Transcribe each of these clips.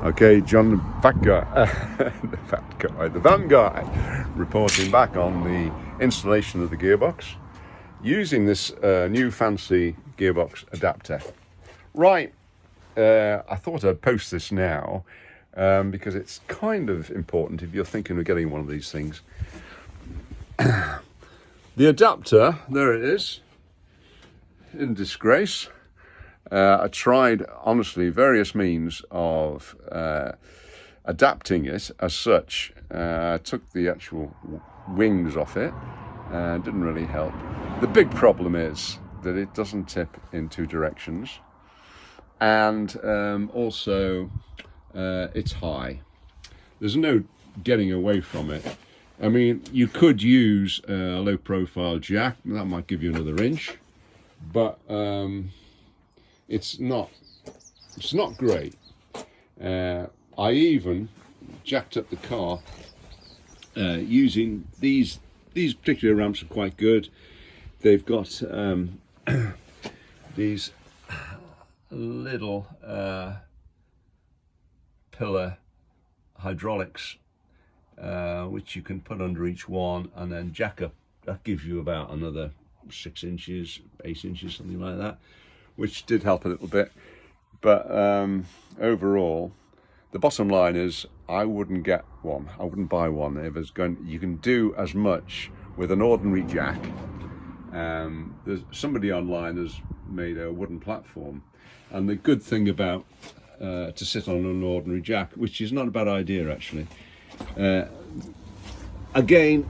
Okay, John, the fat guy, the van guy, reporting back on the installation of the gearbox using this new fancy gearbox adapter. Right, I thought I'd post this now because it's kind of important if you're thinking of getting one of these things. The adapter, there it is, in disgrace. I tried, honestly, various means of adapting it as such. I took the actual wings off it, didn't really help. The big problem is that it doesn't tip in two directions, and also it's high. There's no getting away from it. I mean, you could use a low profile jack, that might give you another inch, but it's not great. I even jacked up the car using these particular ramps are quite good. They've got these little pillar hydraulics which you can put under each one and then jack up. That gives you about another 6 inches, 8 inches, something like that, which did help a little bit. But overall, the bottom line is I wouldn't get one. I wouldn't buy one. If it's going, you can do as much with an ordinary jack. There's somebody online has made a wooden platform, and the good thing about to sit on an ordinary jack, which is not a bad idea actually. Again,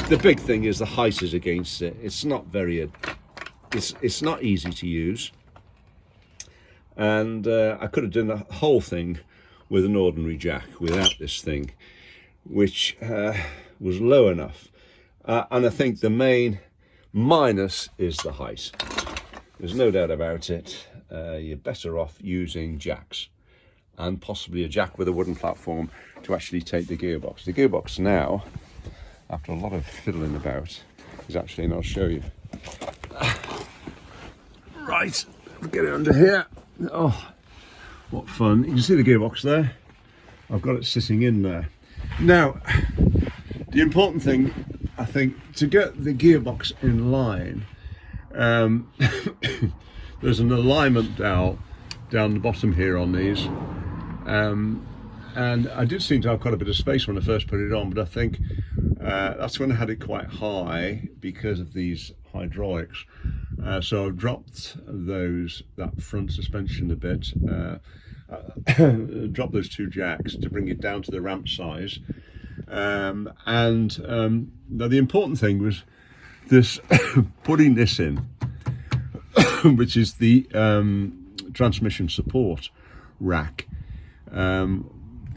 the big thing is the height is against it. It's not very. It's not easy to use, and I could have done the whole thing with an ordinary jack without this thing, which was low enough. And I think the main minus is the height. There's no doubt about it. You're better off using jacks, and possibly a jack with a wooden platform to actually take the gearbox. The gearbox now, after a lot of fiddling about, is actually, and I'll show you. Right, get it under here. Oh, what fun. You can see the gearbox there. I've got it sitting in there. Now, the important thing, I think, to get the gearbox in line, there's an alignment dowel down the bottom here on these. And I did seem to have quite a bit of space when I first put it on, but I think that's when I had it quite high because of these hydraulics. So I've dropped that front suspension a bit, dropped those two jacks to bring it down to the ramp size. Now the important thing was this putting this in, which is the transmission support rack.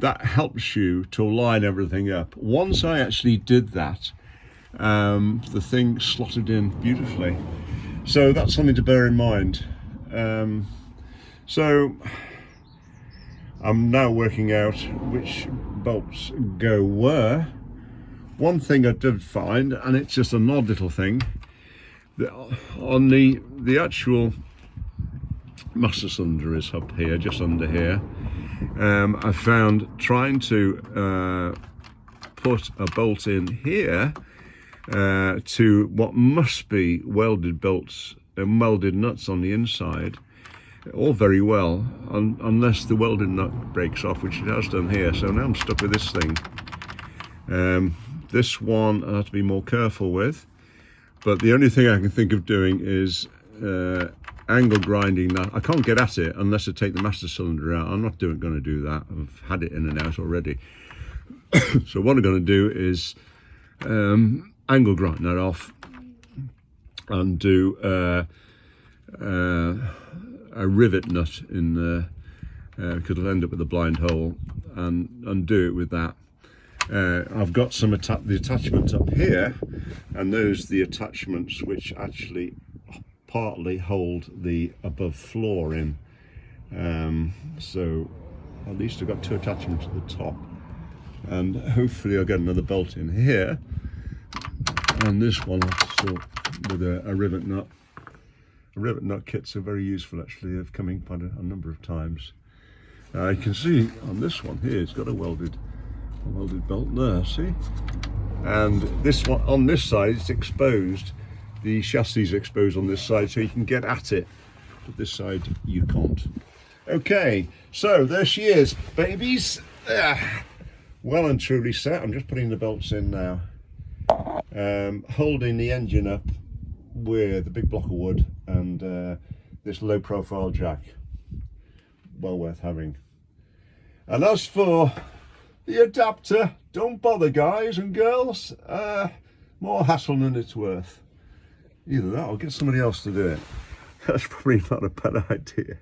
That helps you to line everything up. Once I actually did that, the thing slotted in beautifully. So that's something to bear in mind. So I'm now working out which bolts go where. One thing I did find, and it's just an odd little thing, that on the actual master cylinder is up here, just under here. I found trying to put a bolt in here to what must be welded bolts and welded nuts on the inside, all very well, unless the welded nut breaks off, which it has done here. So now I'm stuck with this thing. This one I have to be more careful with, but the only thing I can think of doing is angle grinding that. I can't get at it unless I take the master cylinder out. I'm not going to do that. I've had it in and out already. So what I'm going to do is angle grind that off and do a rivet nut in there, because I'll end up with a blind hole, and do it with that. I've got some the attachment up here, and those are the attachments which actually partly hold the above floor in. So at least I've got two attachments at the top, and hopefully I'll get another bolt in here, and this one with a rivet nut. Rivet nut kits are very useful actually. They've come in quite a number of times. You can see on this one here, it's got a welded belt there, see? And this one, on this side, it's exposed. The chassis is exposed on this side, so you can get at it. But this side, you can't. Okay, so there she is, babies. Well and truly set. I'm just putting the belts in now. Holding the engine up with a big block of wood and this low profile jack. Well worth having. And as for the adapter, don't bother, guys and girls. More hassle than it's worth. Either that or get somebody else to do it. That's probably not a bad idea.